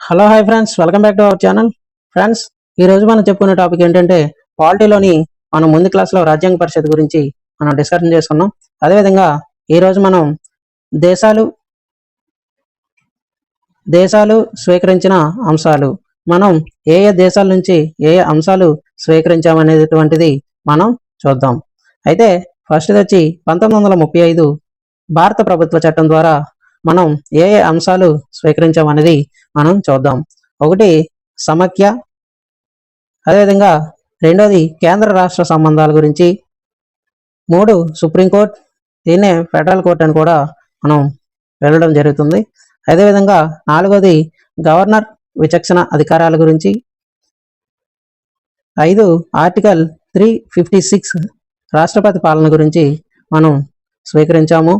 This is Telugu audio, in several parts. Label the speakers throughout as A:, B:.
A: Hello hi friends, welcome back to our channel. Friends, ఈ రోజు మనం చెప్పుకునే టాపిక్ ఏంటంటే పాలిటీలోని మనం ముందు క్లాస్లో రాజ్యాంగ పరిషత్ గురించి మనం డిస్కషన్ చేసుకున్నాం. అదేవిధంగా ఈరోజు మనం దేశాలు దేశాలు స్వీకరించిన అంశాలు, మనం ఏ ఏ దేశాల నుంచి ఏ ఏ అంశాలు స్వీకరించామనేటువంటిది మనం చూద్దాం. అయితే ఫస్ట్ వచ్చి 1935 భారత ప్రభుత్వ చట్టం ద్వారా మనం ఏ ఏ అంశాలు స్వీకరించామనేది మనం చూద్దాం. ఒకటి సమైక్య, అదేవిధంగా రెండోది కేంద్ర రాష్ట్ర సంబంధాల గురించి, 3 సుప్రీంకోర్టు, దీన్నే ఫెడరల్ కోర్ట్ అని కూడా మనం వెళ్ళడం జరుగుతుంది. అదేవిధంగా 4వది గవర్నర్ విచక్షణ అధికారాల గురించి, 5 ఆర్టికల్ 356 రాష్ట్రపతి పాలన గురించి మనం స్వీకరించాము.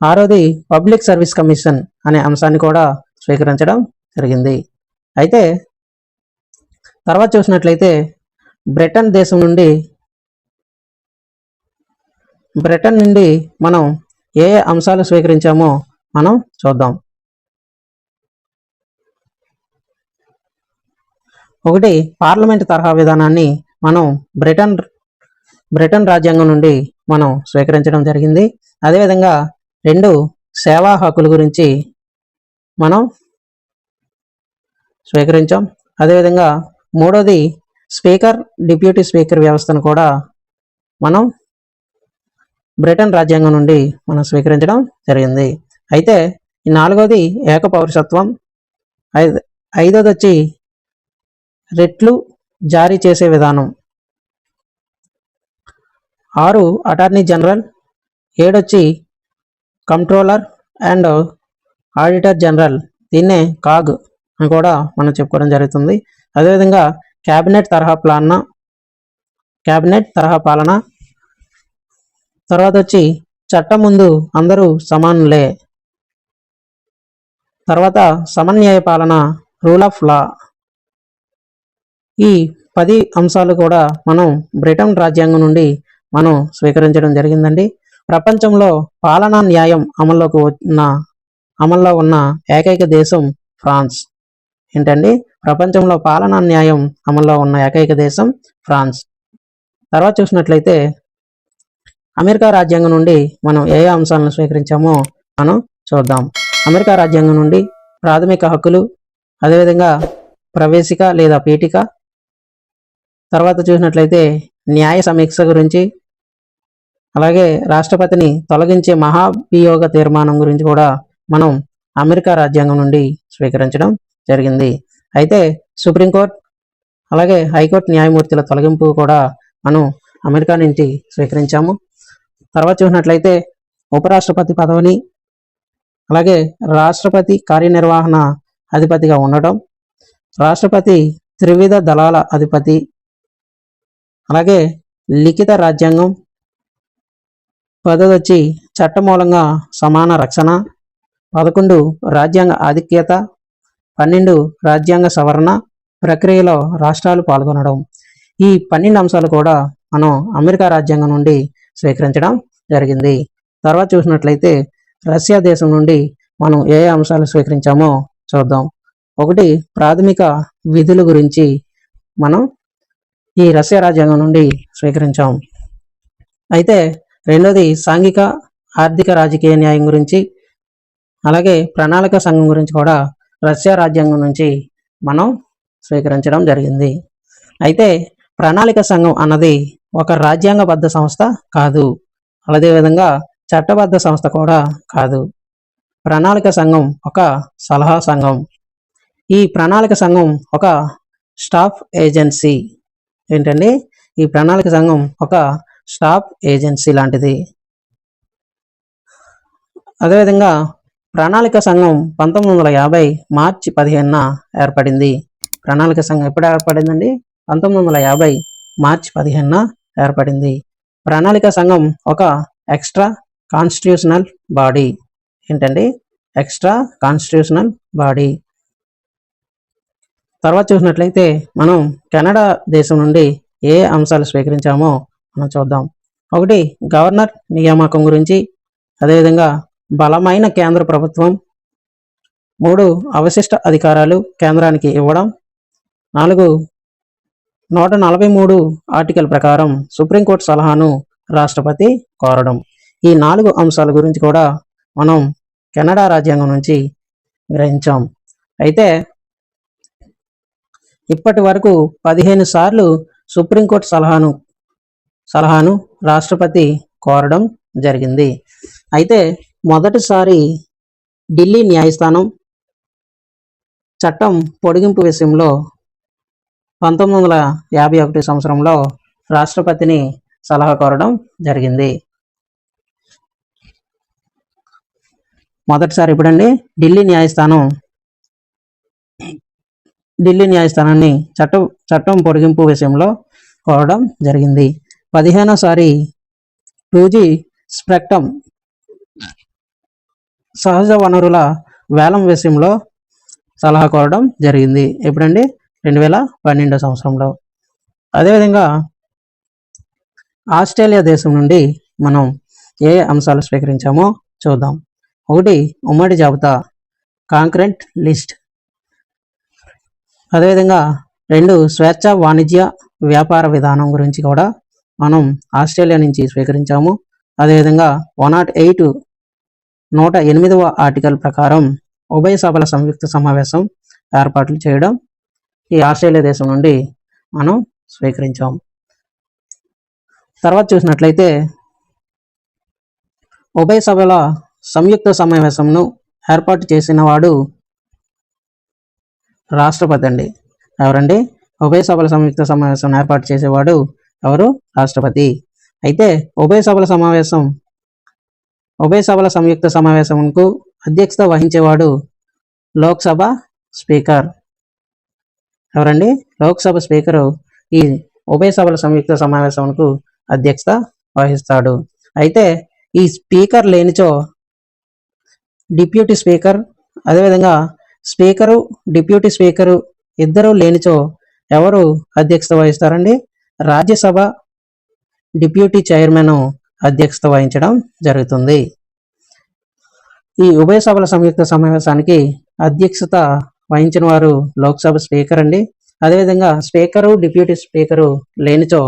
A: 6వది పబ్లిక్ సర్వీస్ కమిషన్ అనే అంశాన్ని కూడా స్వీకరించడం జరిగింది. అయితే తర్వాత చూసినట్లయితే బ్రిటన్ నుండి మనం ఏ ఏ అంశాలు స్వీకరించామో మనం చూద్దాం. ఒకటి పార్లమెంట్ తరహా విధానాన్ని మనం బ్రిటన్ రాజ్యాంగం నుండి మనం స్వీకరించడం జరిగింది. అదేవిధంగా 2 సేవా హక్కుల గురించి మనం స్వీకరించాం. అదేవిధంగా 3వది స్పీకర్, డిప్యూటీ స్పీకర్ వ్యవస్థను కూడా మనం బ్రిటన్ రాజ్యాంగం నుండి మనం స్వీకరించడం జరిగింది. అయితే ఈ 4వది ఏక పౌరసత్వం, 5వది వచ్చి రిట్లు జారీ చేసే విధానం, 6 అటార్నీ జనరల్, 7 వచ్చి కంట్రోలర్ అండ్ ఆడిటర్ జనరల్, దీన్నే కాగ్ అని కూడా మనం చెప్పుకోవడం జరుగుతుంది. అదేవిధంగా క్యాబినెట్ తరహా పాలన, తర్వాత వచ్చి చట్టం ముందు అందరూ సమానులే, తర్వాత సమన్వయ పాలన, రూల్ ఆఫ్ లా. ఈ 10 అంశాలు కూడా మనం బ్రిటన్ రాజ్యాంగం నుండి మనం స్వీకరించడం జరిగిందండి. ప్రపంచంలో పాలనా న్యాయం అమల్లో ఉన్న ఏకైక దేశం ఫ్రాన్స్. ఏంటండి, ప్రపంచంలో పాలనా న్యాయం అమల్లో ఉన్న ఏకైక దేశం ఫ్రాన్స్. తర్వాత చూసినట్లయితే అమెరికా రాజ్యాంగం నుండి మనం ఏ ఏ అంశాలను స్వీకరించామో మనం చూద్దాం. అమెరికా రాజ్యాంగం నుండి ప్రాథమిక హక్కులు, అదేవిధంగా ప్రవేశిక లేదా పీఠిక, తర్వాత చూసినట్లయితే న్యాయ సమీక్ష గురించి, అలాగే రాష్ట్రపతిని తొలగించే మహాభియోగ తీర్మానం గురించి కూడా మనం అమెరికా రాజ్యాంగం నుండి స్వీకరించడం జరిగింది. అయితే సుప్రీంకోర్టు అలాగే హైకోర్టు న్యాయమూర్తుల తొలగింపు కూడా మనం అమెరికా నుంచి స్వీకరించాము. తర్వాత చూసినట్లయితే ఉపరాష్ట్రపతి పదవిని, అలాగే రాష్ట్రపతి కార్యనిర్వహణ అధిపతిగా ఉండటం, రాష్ట్రపతి త్రివిధ దళాల అధిపతి, అలాగే లిఖిత రాజ్యాంగం, 10 వచ్చి చట్టమూలంగా సమాన రక్షణ, 11 రాజ్యాంగ ఆధిక్యత, 12 రాజ్యాంగ సవరణ ప్రక్రియలో రాష్ట్రాలు పాల్గొనడం. ఈ 12 అంశాలు కూడా మనం అమెరికా రాజ్యాంగం నుండి స్వీకరించడం జరిగింది. తర్వాత చూసినట్లయితే రష్యా దేశం నుండి మనం ఏ అంశాలు స్వీకరించామో చూద్దాం. ఒకటి ప్రాథమిక విధుల గురించి మనం ఈ రష్యా రాజ్యాంగం నుండి స్వీకరించాం. అయితే రెండోది సాంఘిక, ఆర్థిక, రాజకీయ న్యాయం గురించి, అలాగే ప్రణాళిక సంఘం గురించి కూడా రష్యా రాజ్యాంగం నుంచి మనం స్వీకరించడం జరిగింది. అయితే ప్రణాళిక సంఘం అన్నది ఒక రాజ్యాంగబద్ధ సంస్థ కాదు, అదేవిధంగా చట్టబద్ధ సంస్థ కూడా కాదు. ప్రణాళిక సంఘం ఒక సలహా సంఘం. ఈ ప్రణాళిక సంఘం ఒక స్టాఫ్ ఏజెన్సీ. ఏంటండి, ఈ ప్రణాళిక సంఘం ఒక స్టాఫ్ ఏజెన్సీ లాంటిది. అదేవిధంగా ప్రణాళిక సంఘం 1950 మార్చి 15న ఏర్పడింది. ప్రణాళిక సంఘం ఎప్పుడు ఏర్పడిందండి? 1950 మార్చి 15న ఏర్పడింది. ప్రణాళిక సంఘం ఒక ఎక్స్ట్రా కాన్స్టిట్యూషనల్ బాడీ. ఏంటండి, ఎక్స్ట్రా కాన్స్టిట్యూషనల్ బాడీ. తర్వాత చూసినట్లయితే మనం కెనడా దేశం నుండి ఏ అంశాలు స్వీకరించామో మనం చూద్దాం. ఒకటి గవర్నర్ నియామకం గురించి, అదేవిధంగా బలమైన కేంద్ర ప్రభుత్వం, 3 అవశిష్ట అధికారాలు కేంద్రానికి ఇవ్వడం. 4 143 ఆర్టికల్ ప్రకారం సుప్రీంకోర్టు సలహాను రాష్ట్రపతి కోరడం. ఈ 4 అంశాల గురించి కూడా మనం కెనడా రాజ్యాంగం నుంచి గ్రహించాం. అయితే ఇప్పటి వరకు 15 సార్లు సుప్రీంకోర్టు సలహాను రాష్ట్రపతి కోరడం జరిగింది. అయితే మొదటిసారి ఢిల్లీ న్యాయస్థానం చట్టం పొడిగింపు విషయంలో 1951 సంవత్సరంలో రాష్ట్రపతిని సలహా కోరడం జరిగింది. మొదటిసారి ఎప్పుడండి? ఢిల్లీ న్యాయస్థానాన్ని చట్టం పొడిగింపు విషయంలో కోరడం జరిగింది. 15వసారి 2G స్పెక్ట్రమ్ సహజ వనరుల వేలం విషయంలో సలహా కోరడం జరిగింది. ఎప్పుడండి? 2012 సంవత్సరంలో. అదేవిధంగా ఆస్ట్రేలియా దేశం నుండి మనం ఏ అంశాలు స్వీకరించామో చూద్దాం. 1 ఉమ్మడి జాబితా కాంకరెంట్ లిస్ట్. అదేవిధంగా 2 స్వేచ్ఛ వాణిజ్య వ్యాపార విధానం గురించి కూడా మనం ఆస్ట్రేలియా నుంచి స్వీకరించాము. అదేవిధంగా 108వ ఆర్టికల్ ప్రకారం ఉభయ సభల సంయుక్త సమావేశం ఏర్పాట్లు చేయడం ఈ ఆస్ట్రేలియా దేశం నుండి మనం స్వీకరించాం. తర్వాత చూసినట్లయితే ఉభయ సభల సంయుక్త సమావేశంను ఏర్పాటు చేసిన వాడు రాష్ట్రపతి అండి. ఎవరండి? ఉభయ సభల సంయుక్త సమావేశం ఏర్పాటు చేసేవాడు ఎవరు? రాష్ట్రపతి. అయితే ఉభయ సభల సంయుక్త సమావేశంకు అధ్యక్షత వహించేవాడు లోక్సభ స్పీకర్. ఎవరండి? లోక్సభ స్పీకరు ఈ ఉభయ సభల సంయుక్త సమావేశంకు అధ్యక్షత వహిస్తాడు. అయితే ఈ స్పీకర్ లేనిచో డిప్యూటీ స్పీకర్, అదేవిధంగా స్పీకరు డిప్యూటీ స్పీకరు ఇద్దరు లేనిచో ఎవరు అధ్యక్షత వహిస్తారండి? రాజ్యసభ డిప్యూటీ చైర్మన్ అధ్యక్షత వహించడం జరుగుతుంది. ఈ ఉభయ సభల సంయుక్త సమావేశానికి అధ్యక్షత వహించిన వారు లోక్సభ స్పీకర్ అండి. అదేవిధంగా స్పీకరు డిప్యూటీ స్పీకరు లేనిచో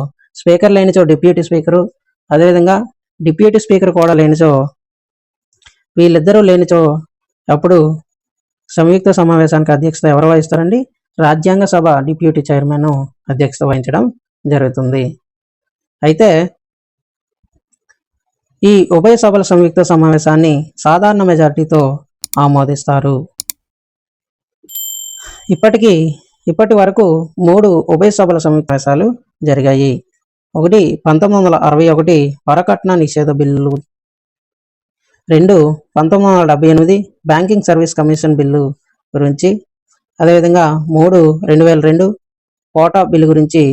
A: డిప్యూటీ స్పీకరు, అదేవిధంగా డిప్యూటీ స్పీకర్ కూడా లేనిచో వీళ్ళిద్దరూ లేనిచో అప్పుడు సంయుక్త సమావేశానికి అధ్యక్షత ఎవరు వహిస్తారండి? రాజ్యాంగ సభ డిప్యూటీ చైర్మన్ అధ్యక్షత వహించడం జరుగుతుంది. అయితే ఈ ఉభయ సభల సంయుక్త సమావేశాన్ని సాధారణ మెజార్టీతో ఆమోదిస్తారు. ఇప్పటి వరకు 3 ఉభయ సభల సంయుక్త సమావేశాలు జరిగాయి. 1 1961 వరకట్న నిషేధ bill, 2 1978 banking service commission bill గురించి, అదేవిధంగా 3 2002 కోటా బిల్లు గురించి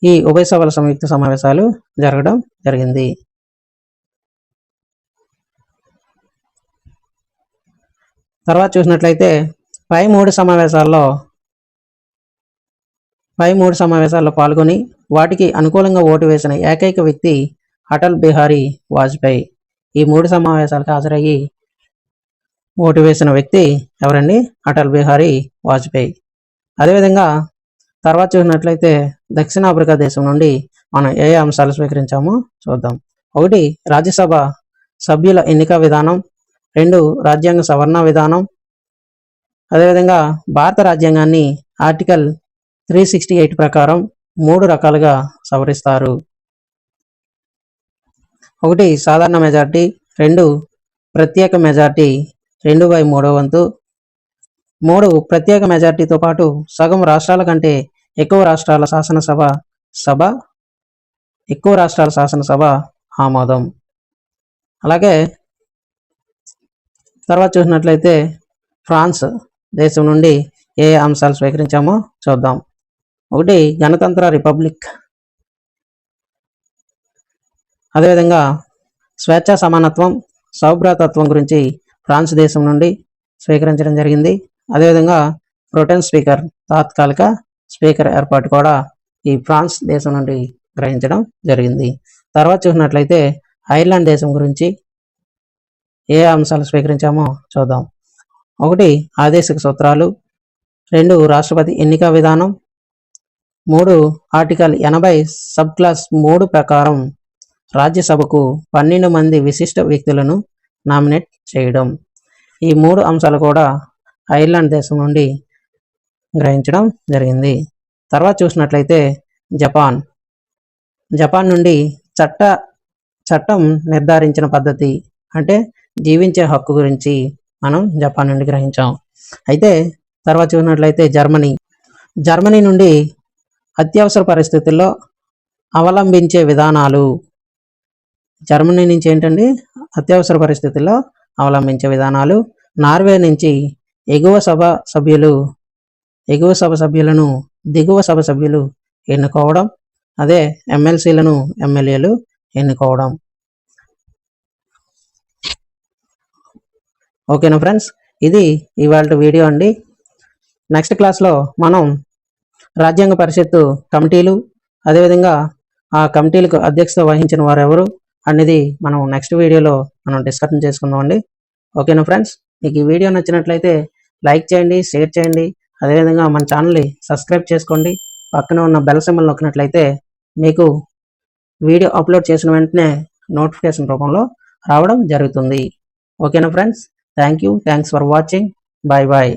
A: ఈ ఉభయ సభల సంయుక్త సమావేశాలు జరగడం జరిగింది. తర్వాత చూసినట్లయితే పై మూడు సమావేశాల్లో పాల్గొని వాటికి అనుకూలంగా ఓటు వేసిన ఏకైక వ్యక్తి అటల్ బిహారీ వాజ్పేయి. ఈ 3 సమావేశాలకు హాజరయ్యి ఓటు వేసిన వ్యక్తి ఎవరండి? అటల్ బిహారీ వాజ్పేయి. అదేవిధంగా తర్వాత చూసినట్లయితే దక్షిణాఫ్రికా దేశం నుండి మనం ఏ అంశాలు స్వీకరించామో చూద్దాం. 1 రాజ్యసభ సభ్యుల ఎన్నిక విధానం, 2 రాజ్యాంగ సవరణ విధానం, అదేవిధంగా భారత రాజ్యాంగాన్ని ఆర్టికల్ 368 ప్రకారం 3 రకాలుగా సవరిస్తారు. 1 సాధారణ మెజార్టీ, 2 ప్రత్యేక మెజార్టీ 2/3 వంతు, 3 ప్రత్యేక మెజార్టీతో పాటు సగం రాష్ట్రాల కంటే ఎక్కువ రాష్ట్రాల శాసనసభ ఆమోదం. అలాగే తర్వాత చూసినట్లయితే ఫ్రాన్స్ దేశం నుండి ఏ అంశాలు స్వీకరించామో చూద్దాం. 1 గణతంత్ర రిపబ్లిక్, అదేవిధంగా స్వేచ్ఛ, సమానత్వం, సౌభ్రాతత్వం గురించి ఫ్రాన్స్ దేశం నుండి స్వీకరించడం జరిగింది. అదేవిధంగా ప్రొటెన్ స్పీకర్, తాత్కాలిక స్పీకర్ ఏర్పాటు కూడా ఈ ఫ్రాన్స్ దేశం నుండి గ్రహించడం జరిగింది. తర్వాత చూసినట్లయితే ఐర్లాండ్ దేశం గురించి ఏ అంశాలు స్వీకరించామో చూద్దాం. ఒకటి ఆదేశిక సూత్రాలు, 2 రాష్ట్రపతి ఎన్నిక విధానం, 3 ఆర్టికల్ 80 సబ్ క్లాస్ 3 ప్రకారం రాజ్యసభకు 12 మంది విశిష్ట వ్యక్తులను నామినేట్ చేయడం. ఈ 3 అంశాలు కూడా ఐర్లాండ్ దేశం నుండి గ్రహించడం జరిగింది. తర్వాత చూసినట్లయితే జపాన్ నుండి చట్టం నిర్ధారించిన పద్ధతి అంటే జీవించే హక్కు గురించి మనం జపాన్ నుండి గ్రహించాం. అయితే తర్వాత చూసినట్లయితే జర్మనీ నుండి అత్యవసర పరిస్థితుల్లో అవలంబించే విధానాలు. జర్మనీ నుంచి ఏంటండి అత్యవసర పరిస్థితుల్లో అవలంబించే విధానాలు. నార్వే నుంచి ఎగువ సభ సభ్యులను దిగువ సభ సభ్యులు ఎన్నుకోవడం, అదే ఎమ్మెల్సీలను ఎమ్మెల్యేలు ఎన్నుకోవడం. ఓకేనా ఫ్రెండ్స్, ఇది ఇవాళ వీడియో అండి. నెక్స్ట్ క్లాస్లో మనం రాజ్యాంగ పరిషత్తు కమిటీలు, అదేవిధంగా ఆ కమిటీలకు అధ్యక్షత వహించిన వారు ఎవరు అనేది మనం నెక్స్ట్ వీడియోలో మనం డిస్కషన్ చేసుకుందాం అండి. ఓకేనా ఫ్రెండ్స్, మీకు ఈ వీడియో నచ్చినట్లయితే లైక్ చేయండి, షేర్ చేయండి, అదేవిధంగా మన ఛానల్ని సబ్స్క్రైబ్ చేసుకోండి. పక్కన ఉన్న బెల్ సింబల్ నొక్కినట్లయితే మీకు వీడియో అప్లోడ్ చేసిన వెంటనే నోటిఫికేషన్ రూపంలో రావడం జరుగుతుంది. ఓకేనా friends, thanks for watching. Bye bye.